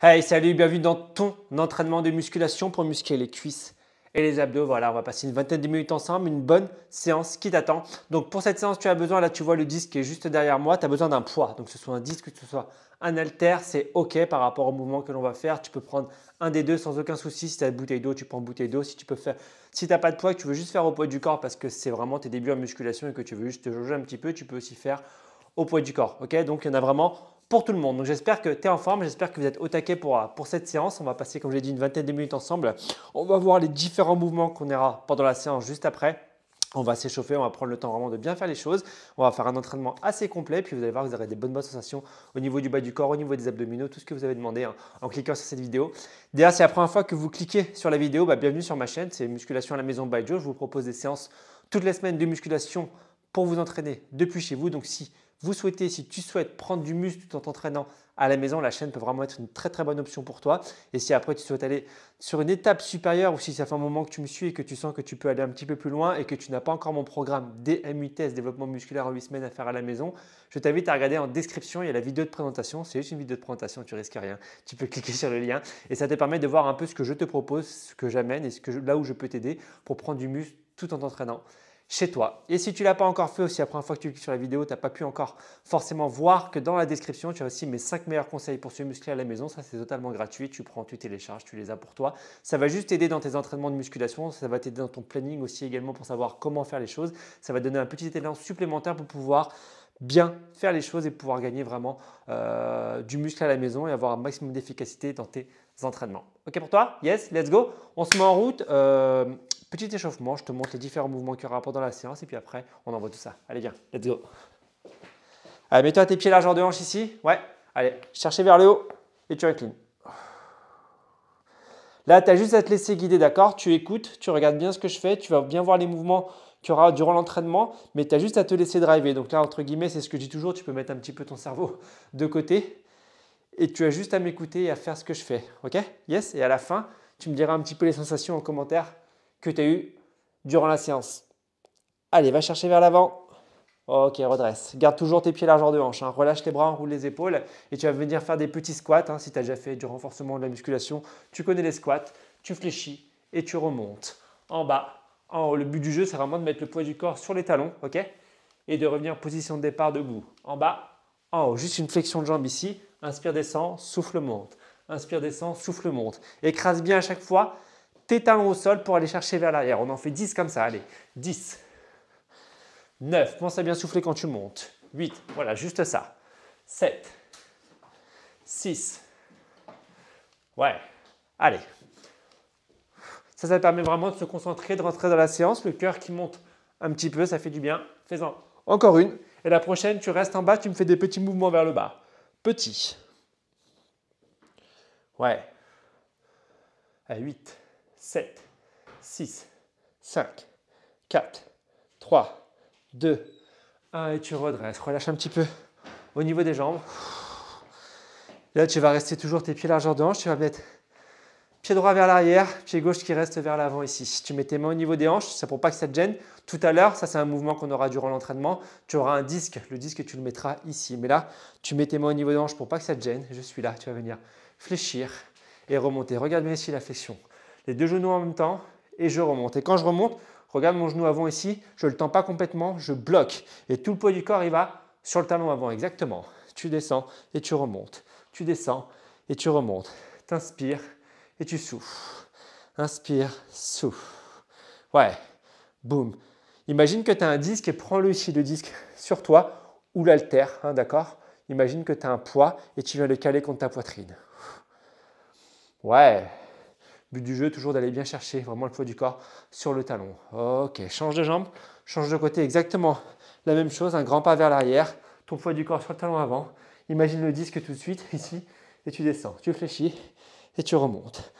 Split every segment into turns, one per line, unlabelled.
Hey, salut, bienvenue dans ton entraînement de musculation pour muscler les cuisses et les abdos. Voilà, on va passer une vingtaine de minutes ensemble, une bonne séance qui t'attend. Donc pour cette séance, tu as besoin, là tu vois le disque qui est juste derrière moi, tu as besoin d'un poids. Donc que ce soit un disque, que ce soit un haltère, c'est OK par rapport au mouvement que l'on va faire. Tu peux prendre un des deux sans aucun souci. Si tu as une bouteille d'eau, tu prends une bouteille d'eau. Si tu n'as pas de poids, que tu veux juste faire au poids du corps parce que c'est vraiment tes débuts en musculation et que tu veux juste te jauger un petit peu, tu peux aussi faire au poids du corps. Ok, donc il y en a vraiment pour tout le monde. Donc j'espère que tu es en forme, j'espère que vous êtes au taquet pour cette séance. On va passer, comme j'ai dit, une vingtaine de minutes ensemble. On va voir les différents mouvements qu'on aura pendant la séance juste après. On va s'échauffer, on va prendre le temps vraiment de bien faire les choses. On va faire un entraînement assez complet, puis vous allez voir que vous aurez des bonnes sensations au niveau du bas du corps, au niveau des abdominaux, tout ce que vous avez demandé en cliquant sur cette vidéo. D'ailleurs, c'est la première fois que vous cliquez sur la vidéo, bienvenue sur ma chaîne, c'est Musculation à la maison by Joe. Je vous propose des séances toutes les semaines de musculation pour vous entraîner depuis chez vous. Donc si tu souhaites prendre du muscle tout en t'entraînant à la maison, la chaîne peut vraiment être une très très bonne option pour toi. Et si après tu souhaites aller sur une étape supérieure ou si ça fait un moment que tu me suis et que tu sens que tu peux aller un petit peu plus loin et que tu n'as pas encore mon programme DMUTS, développement musculaire en 8 semaines à faire à la maison, je t'invite à regarder en description, il y a la vidéo de présentation. C'est juste une vidéo de présentation, tu risques rien. Tu peux cliquer sur le lien et ça te permet de voir un peu ce que je te propose, ce que j'amène et là où je peux t'aider pour prendre du muscle tout en t'entraînant chez toi. Et si tu ne l'as pas encore fait aussi, la première fois que tu cliques sur la vidéo, tu n'as pas pu encore forcément voir que dans la description, tu as aussi mes 5 meilleurs conseils pour se muscler à la maison. Ça, c'est totalement gratuit. Tu prends, tu télécharges, tu les as pour toi. Ça va juste t'aider dans tes entraînements de musculation. Ça va t'aider dans ton planning aussi également pour savoir comment faire les choses. Ça va donner un petit élan supplémentaire pour pouvoir bien faire les choses et pouvoir gagner vraiment du muscle à la maison et avoir un maximum d'efficacité dans tes entraînements. OK pour toi? Yes, let's go. On se met en route. Petit échauffement, je te montre les différents mouvements qu'il y aura pendant la séance et puis après, on envoie tout ça. Allez, viens, let's go. Allez, mets-toi tes pieds largeur de hanche ici. Ouais, allez, cherchez vers le haut et tu inclines. Là, tu as juste à te laisser guider, d'accord? Tu écoutes, tu regardes bien ce que je fais, tu vas bien voir les mouvements qu'il y aura durant l'entraînement, mais tu as juste à te laisser driver. Donc là, entre guillemets, c'est ce que je dis toujours, tu peux mettre un petit peu ton cerveau de côté et tu as juste à m'écouter et à faire ce que je fais. OK? Yes? Et à la fin, tu me diras un petit peu les sensations en commentaire que tu as eues durant la séance. Allez, va chercher vers l'avant. Ok, redresse. Garde toujours tes pieds largeur de hanche. Relâche les bras, enroule les épaules et tu vas venir faire des petits squats. Si tu as déjà fait du renforcement de la musculation, tu connais les squats. Tu fléchis et tu remontes en bas, en haut. Le but du jeu, c'est vraiment de mettre le poids du corps sur les talons, ok? Et de revenir en position de départ debout. En bas, en haut. Juste une flexion de jambe ici. Inspire, descend, souffle, monte. Inspire, descend, souffle, monte. Écrase bien à chaque fois tes talons au sol pour aller chercher vers l'arrière. On en fait 10 comme ça. Allez, 10, 9, pense à bien souffler quand tu montes. 8, voilà, juste ça. 7, 6, ouais, allez. Ça permet vraiment de se concentrer, de rentrer dans la séance. Le cœur qui monte un petit peu, ça fait du bien. Fais-en encore une. Et la prochaine, tu restes en bas, tu me fais des petits mouvements vers le bas. Petit. Ouais. À 8, 7, 6, 5, 4, 3, 2, 1 et tu redresses. Relâche un petit peu au niveau des jambes. Là, tu vas rester toujours tes pieds largeur de hanche. Tu vas mettre pied droit vers l'arrière, pied gauche qui reste vers l'avant ici. Tu mets tes mains au niveau des hanches, c'est pour pas que ça te gêne. Tout à l'heure, ça c'est un mouvement qu'on aura durant l'entraînement. Tu auras un disque. Le disque, tu le mettras ici. Mais là, tu mets tes mains au niveau des hanches pour pas que ça te gêne. Je suis là. Tu vas venir fléchir et remonter. Regarde bien ici la flexion. Les deux genoux en même temps et je remonte. Et quand je remonte, regarde mon genou avant ici. Je ne le tends pas complètement, je bloque. Et tout le poids du corps, il va sur le talon avant. Exactement. Tu descends et tu remontes. Tu descends et tu remontes. Tu inspires et tu souffles. Inspire, souffle. Ouais, boum. Imagine que tu as un disque et prends-le ici, le disque sur toi ou l'haltère, d'accord? Imagine que tu as un poids et tu viens le caler contre ta poitrine. Ouais. But du jeu, toujours d'aller bien chercher vraiment le poids du corps sur le talon. Ok, change de jambe, change de côté, exactement la même chose, un grand pas vers l'arrière, ton poids du corps sur le talon avant. Imagine le disque tout de suite ici et tu descends, tu fléchis et tu remontes.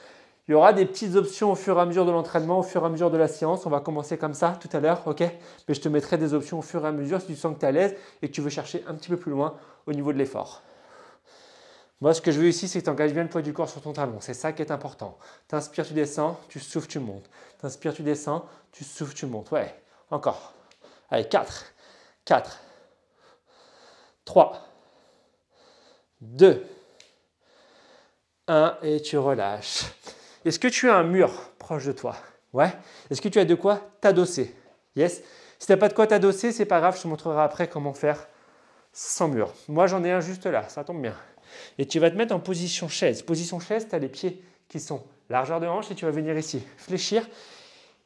Il y aura des petites options au fur et à mesure de l'entraînement, au fur et à mesure de la séance. On va commencer comme ça tout à l'heure, ok? Mais je te mettrai des options au fur et à mesure si tu sens que tu es à l'aise et que tu veux chercher un petit peu plus loin au niveau de l'effort. Moi, ce que je veux ici, c'est que tu engages bien le poids du corps sur ton talon. C'est ça qui est important. Tu inspires, tu descends, tu souffles, tu montes. Tu inspires, tu descends, tu souffles, tu montes. Ouais, encore. Allez, 4, 4, 3, 2, 1 et tu relâches. Est-ce que tu as un mur proche de toi? Ouais. Est-ce que tu as de quoi t'adosser? Yes. Si tu n'as pas de quoi t'adosser, c'est pas grave, je te montrerai après comment faire sans mur. Moi, j'en ai un juste là, ça tombe bien. Et tu vas te mettre en position chaise. Position chaise, tu as les pieds qui sont largeur de hanche et tu vas venir ici fléchir.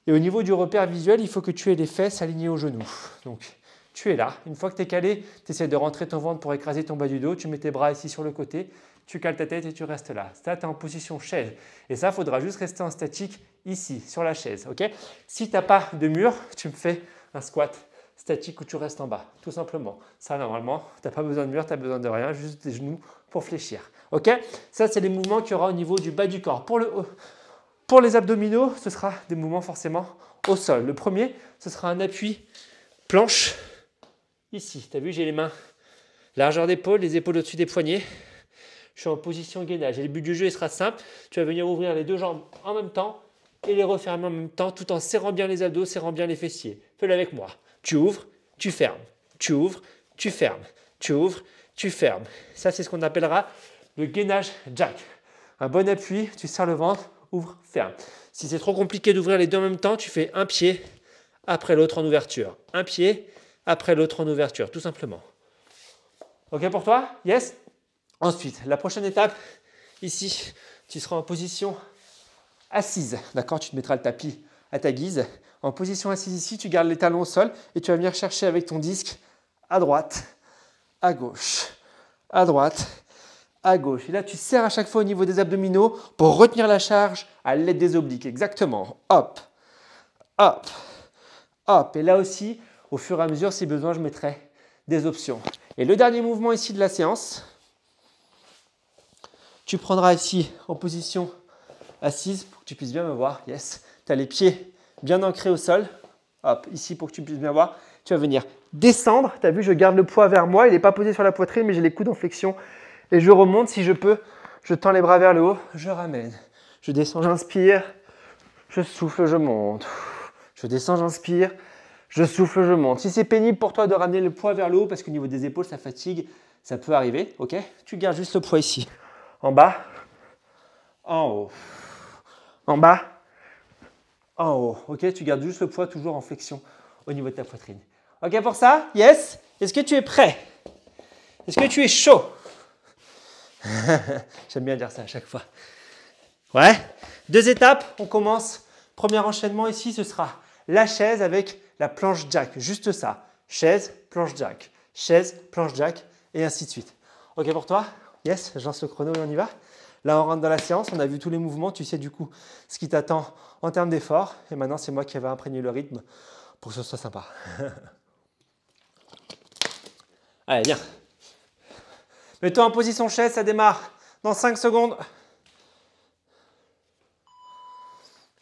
Et au niveau du repère visuel, il faut que tu aies les fesses alignées aux genoux. Donc, tu es là. Une fois que tu es calé, tu essaies de rentrer ton ventre pour écraser ton bas du dos. Tu mets tes bras ici sur le côté. Tu cales ta tête et tu restes là. Ça, tu es en position chaise. Et ça, il faudra juste rester en statique ici, sur la chaise. Okay, si tu n'as pas de mur, tu me fais un squat statique où tu restes en bas, tout simplement. Ça, normalement, tu n'as pas besoin de mur, tu n'as besoin de rien, juste des genoux pour fléchir. Ok, ça, c'est les mouvements qu'il y aura au niveau du bas du corps. Pour les abdominaux, ce sera des mouvements forcément au sol. Le premier, ce sera un appui planche ici. Tu as vu, j'ai les mains largeur d'épaule, les épaules au-dessus des poignets. Je suis en position gainage. Et le but du jeu, il sera simple. Tu vas venir ouvrir les deux jambes en même temps et les refermer en même temps tout en serrant bien les abdos, serrant bien les fessiers. Fais-le avec moi. Tu ouvres, tu fermes. Tu ouvres, tu fermes. Tu ouvres, tu fermes. Ça, c'est ce qu'on appellera le gainage jack. Un bon appui, tu serres le ventre, ouvre, ferme. Si c'est trop compliqué d'ouvrir les deux en même temps, tu fais un pied après l'autre en ouverture. Un pied après l'autre en ouverture, tout simplement. OK pour toi? Yes? Ensuite, la prochaine étape, ici, tu seras en position assise. D'accord? Tu te mettras le tapis à ta guise. En position assise ici, tu gardes les talons au sol et tu vas venir chercher avec ton disque à droite, à gauche, à droite, à gauche. Et là, tu serres à chaque fois au niveau des abdominaux pour retenir la charge à l'aide des obliques. Exactement. Hop, hop, hop. Et là aussi, au fur et à mesure, si besoin, je mettrai des options. Et le dernier mouvement ici de la séance, tu prendras ici en position assise pour que tu puisses bien me voir. Yes. Tu as les pieds bien ancrés au sol. Hop, ici pour que tu puisses bien voir. Tu vas venir descendre. Tu as vu, je garde le poids vers moi. Il n'est pas posé sur la poitrine, mais j'ai les coudes en flexion. Et je remonte si je peux. Je tends les bras vers le haut. Je ramène. Je descends, j'inspire. Je souffle, je monte. Je descends, j'inspire. Je souffle, je monte. Si c'est pénible pour toi de ramener le poids vers le haut parce qu'au niveau des épaules, ça fatigue, ça peut arriver. Ok, tu gardes juste le poids ici. En bas, en haut. En bas, en haut. Ok, tu gardes juste le poids toujours en flexion au niveau de ta poitrine. Ok pour ça? Yes? Est-ce que tu es prêt? Est-ce que tu es chaud? J'aime bien dire ça à chaque fois. Ouais. 2 étapes, on commence. Premier enchaînement ici, ce sera la chaise avec la planche jack. Juste ça. Chaise, planche jack. Chaise, planche jack et ainsi de suite. Ok pour toi? Yes, je lance le chrono et on y va. Là, on rentre dans la séance, on a vu tous les mouvements, tu sais du coup ce qui t'attend en termes d'effort. Et maintenant, c'est moi qui vais imprégner le rythme pour que ce soit sympa. Allez, viens. Mets-toi en position chaise, ça démarre dans 5 secondes.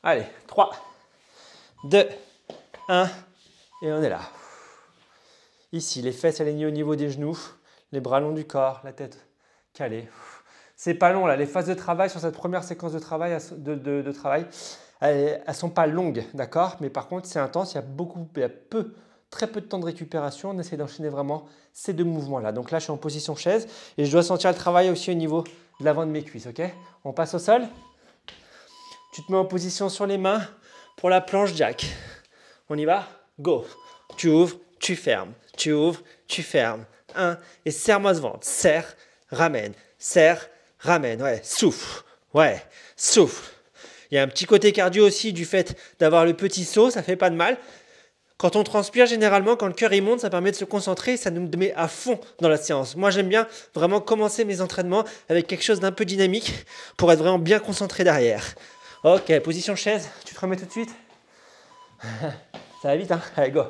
Allez, 3, 2, 1, et on est là. Ici, les fesses alignées au niveau des genoux, les bras longs du corps, la tête calée. C'est pas long là, les phases de travail sur cette première séquence de travail, elles sont pas longues, d'accord? Mais par contre, c'est intense, il y a très peu de temps de récupération. On essaie d'enchaîner vraiment ces 2 mouvements-là. Donc là, je suis en position chaise et je dois sentir le travail aussi au niveau de l'avant de mes cuisses, ok? On passe au sol. Tu te mets en position sur les mains pour la planche jack. On y va? Go! Tu ouvres, tu fermes. Tu ouvres, tu fermes. 1, et serre-moi ce ventre. Serre, ramène. Serre, ramène. Ouais, souffle. Ouais, souffle. Il y a un petit côté cardio aussi du fait d'avoir le petit saut, ça fait pas de mal. Quand on transpire, généralement, quand le cœur il monte, ça permet de se concentrer, ça nous met à fond dans la séance. Moi, j'aime bien vraiment commencer mes entraînements avec quelque chose d'un peu dynamique pour être vraiment bien concentré derrière. Ok, position chaise, tu te remets tout de suite. Ça va vite, hein? Allez, go.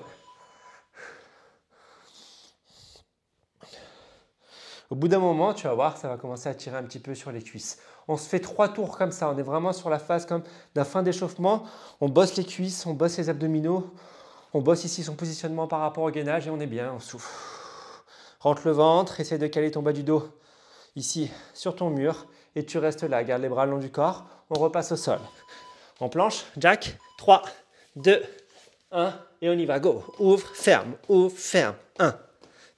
Au bout d'un moment, tu vas voir, ça va commencer à tirer un petit peu sur les cuisses. On se fait 3 tours comme ça. On est vraiment sur la phase comme d'un fin d'échauffement. On bosse les cuisses, on bosse les abdominaux. On bosse ici son positionnement par rapport au gainage et on est bien, on souffle. Rentre le ventre, essaie de caler ton bas du dos ici sur ton mur et tu restes là. Garde les bras le long du corps. On repasse au sol. En planche, jack, 3, 2, 1 et on y va. Go. Ouvre, ferme, 1,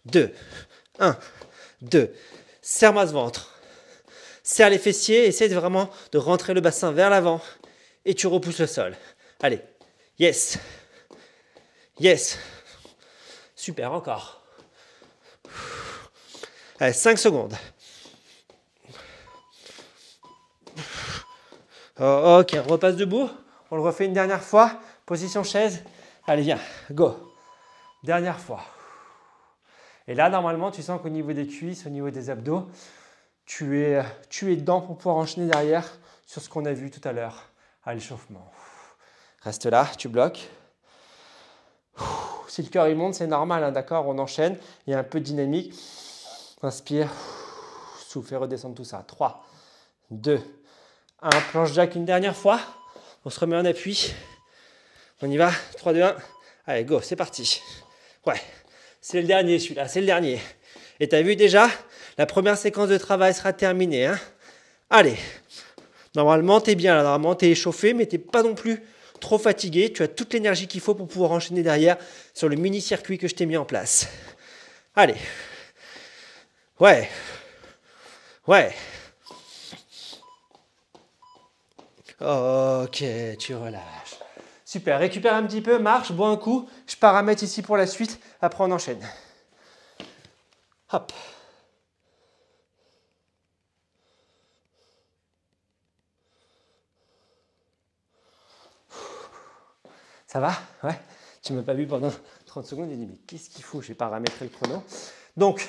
2, 1, 2. Serre-moi ce ventre. Serre les fessiers, essaie vraiment de rentrer le bassin vers l'avant et tu repousses le sol. Allez, yes, yes, super, encore. Allez, 5 secondes. Oh, ok, on repasse debout, on le refait une dernière fois, position chaise. Allez, viens, go. Dernière fois. Et là, normalement, tu sens qu'au niveau des cuisses, au niveau des abdos, tu es dedans pour pouvoir enchaîner derrière sur ce qu'on a vu tout à l'heure à l'échauffement. Reste là, tu bloques. Si le cœur il monte, c'est normal, hein, d'accord? On enchaîne, il y a un peu de dynamique. Inspire, souffle et redescendre tout ça. 3, 2, 1. Planche jack une dernière fois. On se remet en appui. On y va. 3, 2, 1. Allez, go, c'est parti. Ouais, c'est le dernier celui-là, c'est le dernier. Et tu as vu déjà, la première séquence de travail sera terminée. Hein. Allez, normalement, tu es bien là. Normalement, tu es échauffé, mais tu n'es pas non plus trop fatigué. Tu as toute l'énergie qu'il faut pour pouvoir enchaîner derrière sur le mini-circuit que je t'ai mis en place. Allez. Ouais. Ouais. Ok, tu relâches. Super, récupère un petit peu, marche, bois un coup. Je paramètre ici pour la suite. Après, on enchaîne. Hop. Ça va? Ouais. Tu ne m'as pas vu pendant 30 secondes. J'ai dit, mais qu'est-ce qu'il faut? Je vais paramétrer le chrono. Donc,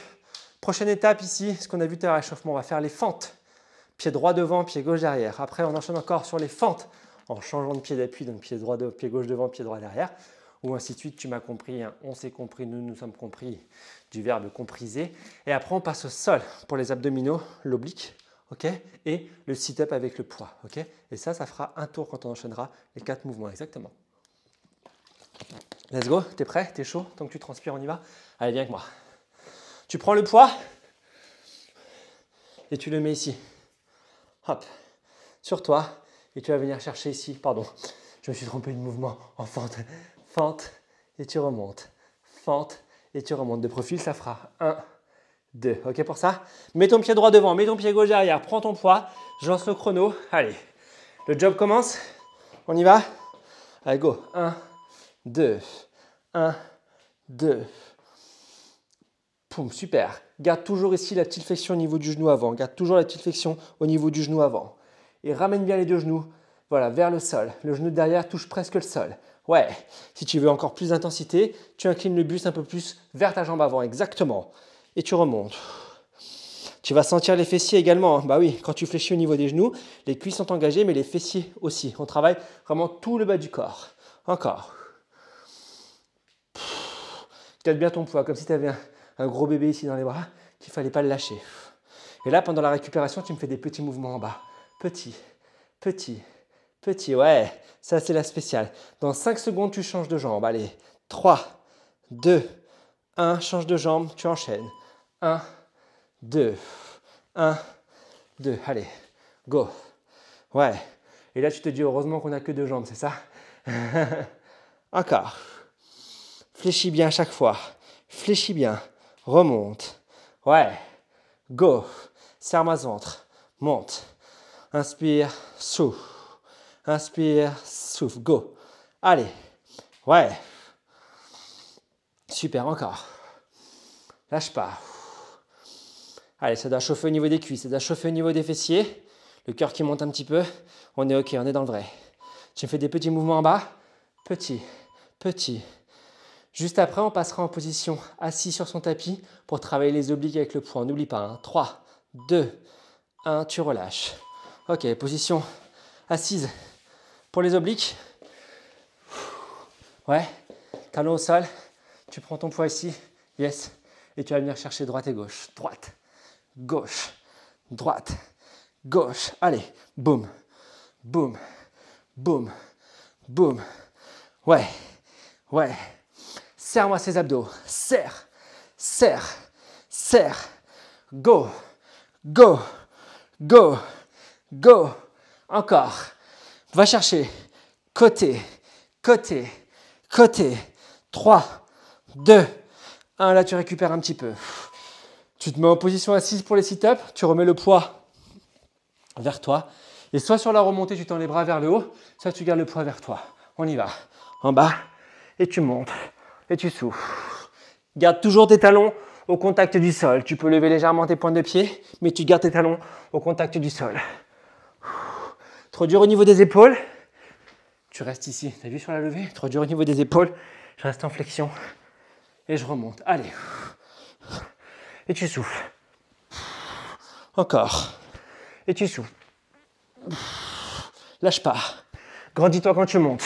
prochaine étape ici, ce qu'on a vu tout à l'heure, l'échauffement, on va faire les fentes. Pied droit devant, pied gauche derrière. Après, on enchaîne encore sur les fentes en changeant de pied d'appui, donc pied droit, pied gauche devant, pied droit derrière. Ou ainsi de suite, tu m'as compris, hein. On s'est compris, nous nous sommes compris, du verbe compriser. Et après, on passe au sol pour les abdominaux, l'oblique, ok, et le sit-up avec le poids, ok. Et ça fera un tour quand on enchaînera les 4 mouvements, exactement. Let's go, t'es prêt? T'es chaud? Tant que tu transpires, on y va? Allez, viens avec moi. Tu prends le poids et tu le mets ici. Hop, sur toi. Et tu vas venir chercher ici, pardon, je me suis trompé de mouvement, en fente. Fente et tu remontes. Fente et tu remontes. De profil, ça fera 1, 2. Ok pour ça? Mets ton pied droit devant, mets ton pied gauche derrière, prends ton poids. Je lance le chrono. Allez, le job commence. On y va? Allez, go. 1, 2, 1, 2. Poum, super. Garde toujours ici la petite flexion au niveau du genou avant. Garde toujours la petite flexion au niveau du genou avant. Et ramène bien les deux genoux, voilà, vers le sol. Le genou de derrière touche presque le sol. Ouais, si tu veux encore plus d'intensité, tu inclines le buste un peu plus vers ta jambe avant, exactement. Et tu remontes. Tu vas sentir les fessiers également. Bah oui, quand tu fléchis au niveau des genoux, les cuisses sont engagées, mais les fessiers aussi. On travaille vraiment tout le bas du corps. Encore. Peut-être bien ton poids, comme si tu avais un gros bébé ici dans les bras, qu'il ne fallait pas le lâcher. Et là, pendant la récupération, tu me fais des petits mouvements en bas. Petit, petit, petit. Ouais, ça c'est la spéciale. Dans 5 secondes, tu changes de jambe. Allez, 3, 2, 1, change de jambe, tu enchaînes. 1, 2, 1, 2. Allez, go. Ouais. Et là, tu te dis heureusement qu'on n'a que 2 jambes, c'est ça? Encore. Fléchis bien à chaque fois. Fléchis bien. Remonte. Ouais. Go. Serre-moi ce ventre. Monte. Inspire, souffle. Inspire, souffle. Go. Allez. Ouais. Super, encore. Lâche pas. Allez, ça doit chauffer au niveau des cuisses, ça doit chauffer au niveau des fessiers. Le cœur qui monte un petit peu. On est OK, on est dans le vrai. Tu fais des petits mouvements en bas. Petit, petit. Juste après, on passera en position assis sur son tapis pour travailler les obliques avec le poing. N'oublie pas, hein. 3, 2, 1, tu relâches. Ok, position assise pour les obliques. Ouais, talon au sol. Tu prends ton poids ici. Yes. Et tu vas venir chercher droite et gauche. Droite, gauche, droite, gauche. Allez, boum, boum, boum, boum. Ouais, ouais. Serre-moi ces abdos. Serre, serre, serre. Go, go, go, go. Encore. Va chercher. Côté, côté, côté. 3, 2, 1. Là, tu récupères un petit peu. Tu te mets en position assise pour les sit-ups. Tu remets le poids vers toi. Et soit sur la remontée, tu tends les bras vers le haut, soit tu gardes le poids vers toi. On y va. En bas, et tu montes, et tu souffles. Garde toujours tes talons au contact du sol. Tu peux lever légèrement tes pointes de pied, mais tu gardes tes talons au contact du sol. Trop dur au niveau des épaules. Tu restes ici. Tu as vu sur la levée? Trop dur au niveau des épaules. Je reste en flexion. Et je remonte. Allez. Et tu souffles. Encore. Et tu souffles. Lâche pas. Grandis-toi quand tu montes.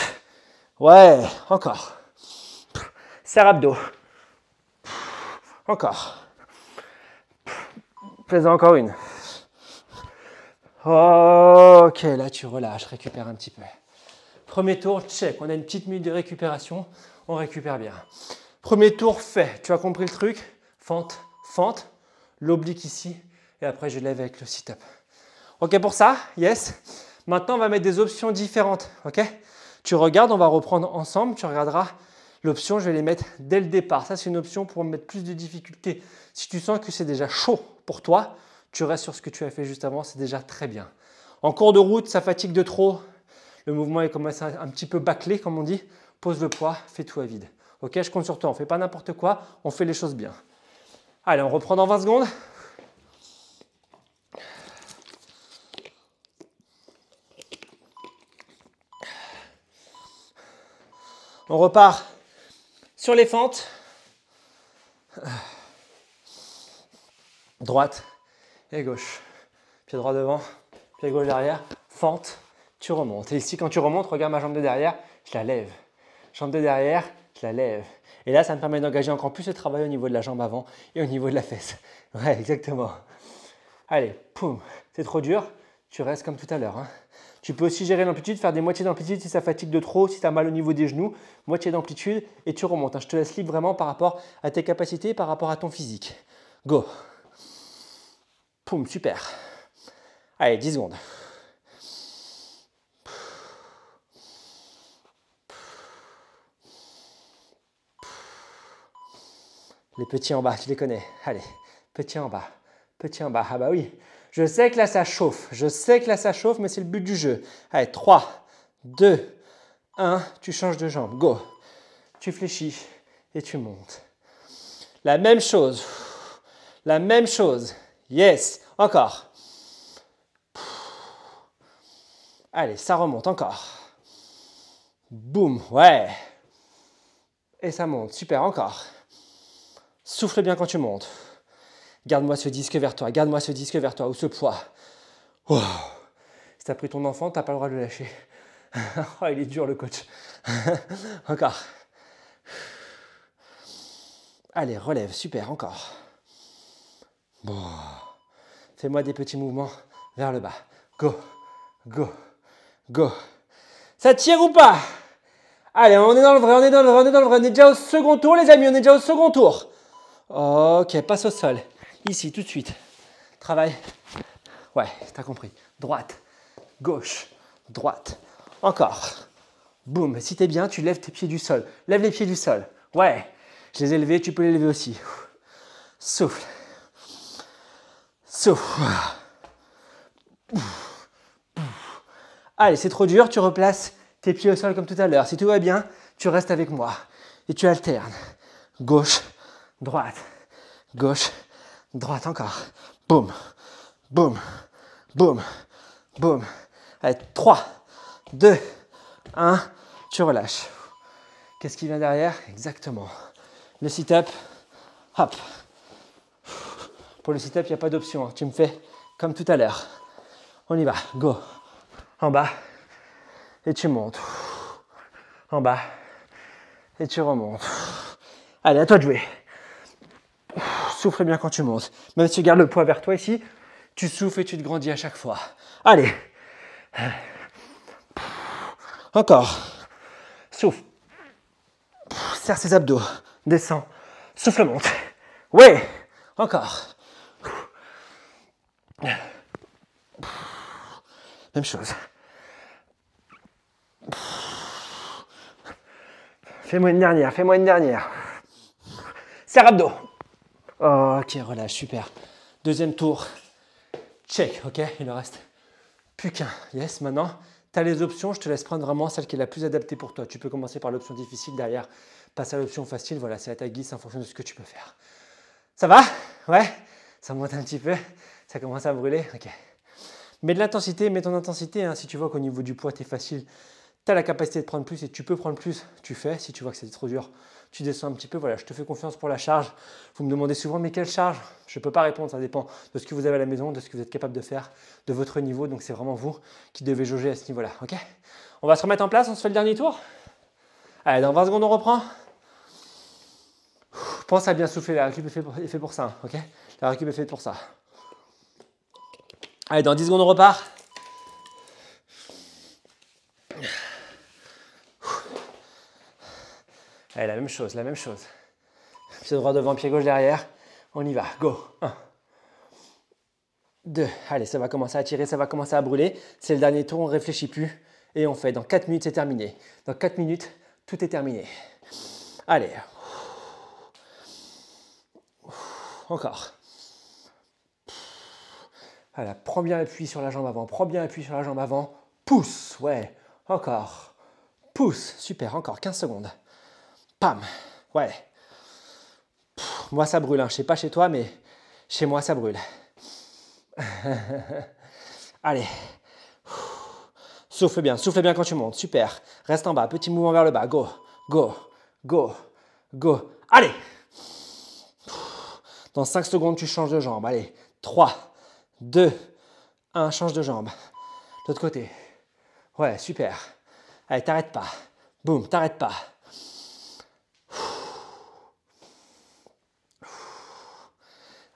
Ouais, encore. Serre abdos. Encore. Fais-en encore une. Ok, là tu relâches, récupère un petit peu. Premier tour, check. On a une petite minute de récupération. On récupère bien. Premier tour fait. Tu as compris le truc? Fente, fente. L'oblique ici. Et après, je lève avec le sit-up. Ok pour ça? Yes. Maintenant, on va mettre des options différentes. Ok? Tu regardes, on va reprendre ensemble. Tu regarderas l'option, je vais les mettre dès le départ. Ça, c'est une option pour mettre plus de difficulté. Si tu sens que c'est déjà chaud pour toi, tu restes sur ce que tu as fait juste avant. C'est déjà très bien. En cours de route, ça fatigue de trop. Le mouvement est commencé un petit peu bâclé, comme on dit. Pose le poids, fais tout à vide. Ok, je compte sur toi. On ne fait pas n'importe quoi, on fait les choses bien. Allez, on reprend dans 20 secondes. On repart sur les fentes. Droite et gauche. Pied droit devant, pied gauche derrière. Fente, tu remontes. Et ici, quand tu remontes, regarde ma jambe de derrière, je la lève. Jambe de derrière, je la lève. Et là, ça me permet d'engager encore plus le travail au niveau de la jambe avant et au niveau de la fesse. Ouais, exactement. Allez, poum. C'est trop dur, tu restes comme tout à l'heure. Hein. Tu peux aussi gérer l'amplitude, faire des moitiés d'amplitude si ça fatigue de trop, si tu as mal au niveau des genoux, moitié d'amplitude et tu remontes. Hein. Je te laisse libre vraiment par rapport à tes capacités, par rapport à ton physique. Go. Poum, super. Allez, 10 secondes. Les petits en bas, tu les connais. Allez, petit en bas, petit en bas. Ah bah oui, je sais que là ça chauffe. Je sais que là ça chauffe, mais c'est le but du jeu. Allez, 3, 2, 1, tu changes de jambe. Go. Tu fléchis et tu montes. La même chose. La même chose. Yes. Encore. Allez, ça remonte encore. Boum. Ouais. Et ça monte. Super, encore. Souffle bien quand tu montes. Garde-moi ce disque vers toi. Garde-moi ce disque vers toi ou ce poids. Oh. Si tu as pris ton enfant, tu n'as pas le droit de le lâcher. Oh, il est dur le coach. Encore. Allez, relève. Super, encore. Bon. Fais-moi des petits mouvements vers le bas. Go, go, go. Ça tire ou pas? Allez, on est dans le vrai, on est dans le vrai, on est dans le vrai. On est déjà au second tour, les amis, on est déjà au second tour. Ok, passe au sol. Ici, tout de suite. Travail. Ouais, t'as compris. Droite, gauche, droite. Encore. Boum. Si t'es bien, tu lèves tes pieds du sol. Lève les pieds du sol. Ouais. Je les ai levés, tu peux les lever aussi. Souffle. Souffle. Allez, c'est trop dur, tu replaces tes pieds au sol comme tout à l'heure. Si tout va bien, tu restes avec moi. Et tu alternes. Gauche, droite, gauche, droite encore. Boum, boum, boum, boum. Allez, 3, 2, 1, tu relâches. Qu'est-ce qui vient derrière? Exactement. Le sit-up, hop. Pour le sit-up, il n'y a pas d'option. Hein. Tu me fais comme tout à l'heure. On y va, go. En bas, et tu montes. En bas, et tu remontes. Allez, à toi de jouer. Souffle bien quand tu montes. Même si tu gardes le poids vers toi ici, tu souffles et tu te grandis à chaque fois. Allez. Encore. Souffle. Serre ses abdos. Descends. Souffle, monte. Ouais. Encore. Même chose. Fais-moi une dernière, fais-moi une dernière. Serre abdos. Ok, relâche, super. Deuxième tour. Check, ok. Il en reste Plus qu'un. Yes, maintenant, tu as les options. Je te laisse prendre vraiment celle qui est la plus adaptée pour toi. Tu peux commencer par l'option difficile derrière, passer à l'option facile. Voilà, c'est à ta guise en fonction de ce que tu peux faire. Ça va? Ouais? Ça monte un petit peu? Ça commence à brûler? Ok. Mets de l'intensité, mets ton intensité. Hein. Si tu vois qu'au niveau du poids, tu es facile, tu as la capacité de prendre plus et tu peux prendre plus, tu fais. Si tu vois que c'est trop dur, tu descends un petit peu. Voilà, je te fais confiance pour la charge. Vous me demandez souvent, mais quelle charge? Je ne peux pas répondre, ça dépend de ce que vous avez à la maison, de ce que vous êtes capable de faire, de votre niveau. Donc, c'est vraiment vous qui devez jauger à ce niveau-là. Ok? On va se remettre en place, on se fait le dernier tour. Allez, dans 20 secondes, on reprend. Pense à bien souffler, la récup est fait pour ça. Ok? La récup est faite pour ça. Allez, dans 10 secondes, on repart. Allez, la même chose, la même chose. Pied droit devant, pied gauche derrière. On y va, go. 1, 2, allez, ça va commencer à tirer, ça va commencer à brûler. C'est le dernier tour, on ne réfléchit plus. Et on fait, dans 4 minutes, c'est terminé. Dans 4 minutes, tout est terminé. Allez. Encore. Voilà, prends bien appui sur la jambe avant, prends bien appui sur la jambe avant. Pousse, ouais, encore. Pousse, super, encore 15 secondes. Pam, ouais. Moi, ça brûle, hein. Je ne sais pas chez toi, mais chez moi, ça brûle. Allez. Souffle bien quand tu montes, super. Reste en bas, petit mouvement vers le bas, go, go, go, go. Allez. Dans 5 secondes, tu changes de jambe. Allez, 3, 2, 1, change de jambe. L'autre côté. Ouais, super. Allez, t'arrêtes pas. Boum, t'arrêtes pas.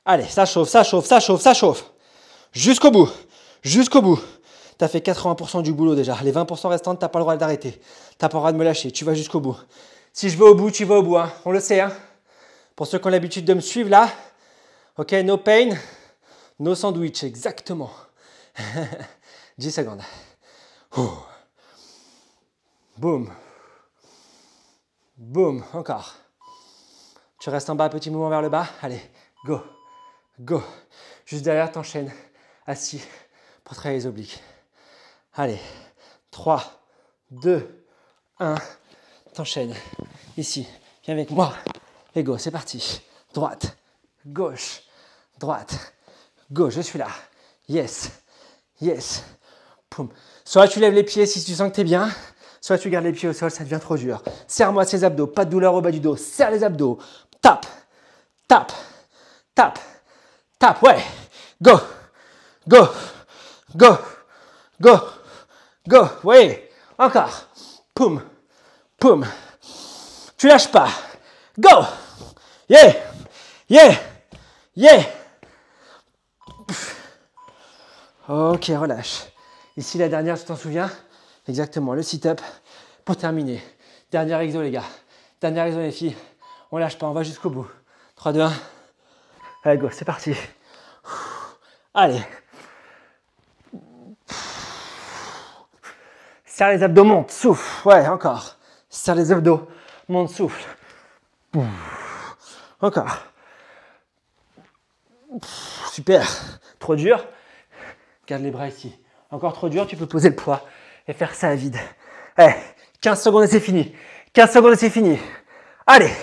Allez, ça chauffe, ça chauffe, ça chauffe, ça chauffe. Jusqu'au bout, jusqu'au bout. Tu as fait 80% du boulot déjà. Les 20% restantes, tu n'as pas le droit d'arrêter. Tu n'as pas le droit de me lâcher. Tu vas jusqu'au bout. Si je vais au bout, tu vas au bout. Hein. On le sait. Hein. Pour ceux qui ont l'habitude de me suivre là, ok, no pain, no sandwich. Exactement. 10 secondes. Boum. Boum. Encore. Tu restes en bas, petit mouvement vers le bas. Allez, go. Go. Juste derrière, t'enchaînes. Assis pour travailler les obliques. Allez. 3, 2, 1. T'enchaînes. Ici. Viens avec moi. Et go, c'est parti. Droite. Gauche. Droite. Gauche. Je suis là. Yes. Yes. Poum. Soit tu lèves les pieds si tu sens que tu es bien. Soit tu gardes les pieds au sol, ça devient trop dur. Serre-moi ces abdos. Pas de douleur au bas du dos. Serre les abdos. Tape. Tape. Tape. Tape. Ouais. Go. Go. Go. Go. Go. Oui. Encore. Poum. Poum. Tu lâches pas. Go. Yeah. Yeah. Yeah. Ok, relâche. Ici, la dernière, tu t'en souviens? Exactement, le sit-up pour terminer. Dernier exo, les gars. Dernier exo, les filles. On lâche pas, on va jusqu'au bout. 3, 2, 1. Allez, go, c'est parti. Allez. Serre les abdos, monte, souffle. Ouais, encore. Serre les abdos, monte, souffle. Encore. Super. Trop dur. Garde les bras ici. Encore trop dur, tu peux poser le poids et faire ça à vide. Allez, 15 secondes et c'est fini. 15 secondes et c'est fini. Allez.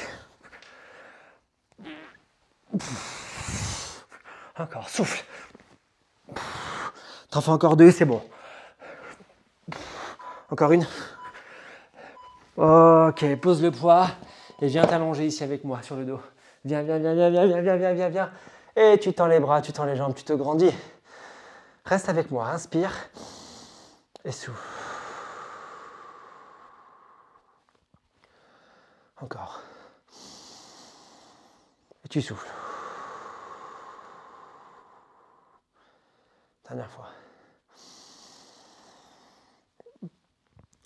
Encore, souffle. T'en fais encore 2, c'est bon. Encore une. Ok, pose le poids et viens t'allonger ici avec moi sur le dos. Viens, viens, viens, viens, viens, viens, viens, viens, viens, viens. Et tu tends les bras, tu tends les jambes, tu te grandis. Reste avec moi, inspire et souffle. Encore. Et tu souffles. Dernière fois.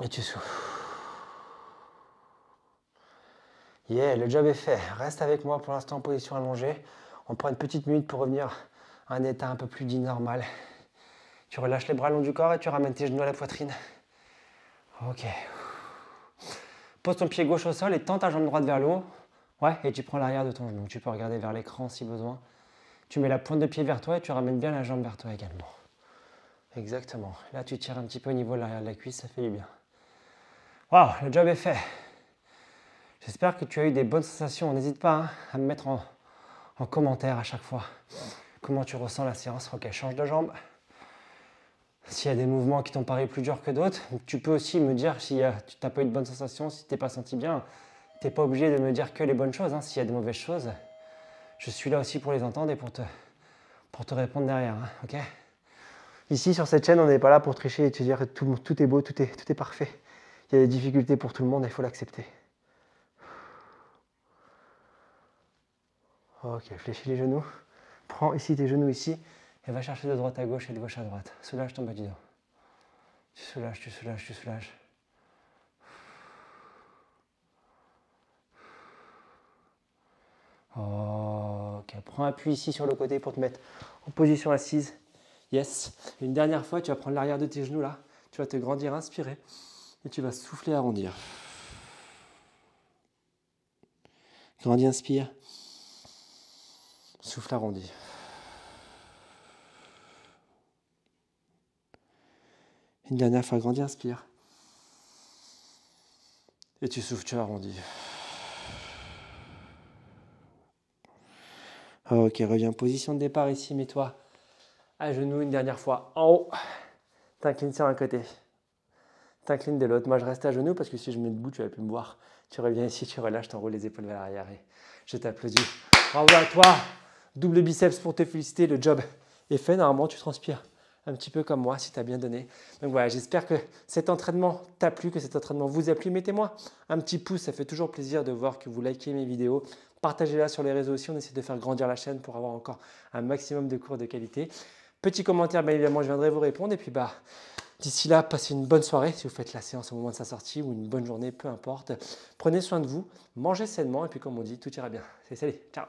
Et tu souffles. Yeah, le job est fait. Reste avec moi pour l'instant en position allongée. On prend une petite minute pour revenir à un état un peu plus dit normal. Tu relâches les bras le long du corps et tu ramènes tes genoux à la poitrine. Ok. Pose ton pied gauche au sol et tends ta jambe droite vers le haut. Ouais, et tu prends l'arrière de ton genou. Tu peux regarder vers l'écran si besoin. Tu mets la pointe de pied vers toi et tu ramènes bien la jambe vers toi également. Exactement. Là, tu tires un petit peu au niveau de l'arrière de la cuisse, ça fait du bien. Waouh, le job est fait. J'espère que tu as eu des bonnes sensations. N'hésite pas hein, à me mettre en commentaire à chaque fois comment tu ressens la séance. Ok, change de jambe. S'il y a des mouvements qui t'ont paru plus durs que d'autres, tu peux aussi me dire si tu n'as pas eu de bonnes sensations, si tu t'es pas senti bien. Tu n'es pas obligé de me dire que les bonnes choses. Hein. S'il y a des mauvaises choses, je suis là aussi pour les entendre et pour te répondre derrière. Hein, ok ? Ici, sur cette chaîne, on n'est pas là pour tricher et te dire que tout est beau, tout est parfait. Il y a des difficultés pour tout le monde et il faut l'accepter. Ok, fléchis les genoux. Prends ici tes genoux ici et va chercher de droite à gauche et de gauche à droite. Soulage ton bas du dos. Tu soulages, tu soulages, tu soulages. Ok, prends appui ici sur le côté pour te mettre en position assise. Yes. Une dernière fois, tu vas prendre l'arrière de tes genoux là. Tu vas te grandir, inspirer. Et tu vas souffler, arrondir. Grandis, inspire. Souffle, arrondi. Une dernière fois, grandis, inspire. Et tu souffles, tu arrondis. Ok, reviens. Position de départ ici, mets-toi à genoux une dernière fois en haut. T'inclines sur un côté. T'inclines de l'autre. Moi, je reste à genoux parce que si je mets debout, tu vas plus me voir. Tu reviens ici, tu relâches, t'enroules les épaules vers l'arrière et je t'applaudis. Bravo à toi. Double biceps pour te féliciter. Le job est fait. Normalement, tu transpires un petit peu comme moi si tu as bien donné. Donc voilà, j'espère que cet entraînement t'a plu, que cet entraînement vous a plu. Mettez-moi un petit pouce, ça fait toujours plaisir de voir que vous likez mes vidéos. Partagez-la sur les réseaux aussi, on essaie de faire grandir la chaîne pour avoir encore un maximum de cours de qualité. Petit commentaire, bien évidemment, je viendrai vous répondre. Et puis d'ici là, passez une bonne soirée si vous faites la séance au moment de sa sortie ou une bonne journée, peu importe. Prenez soin de vous, mangez sainement et puis comme on dit, tout ira bien. Salut, ciao.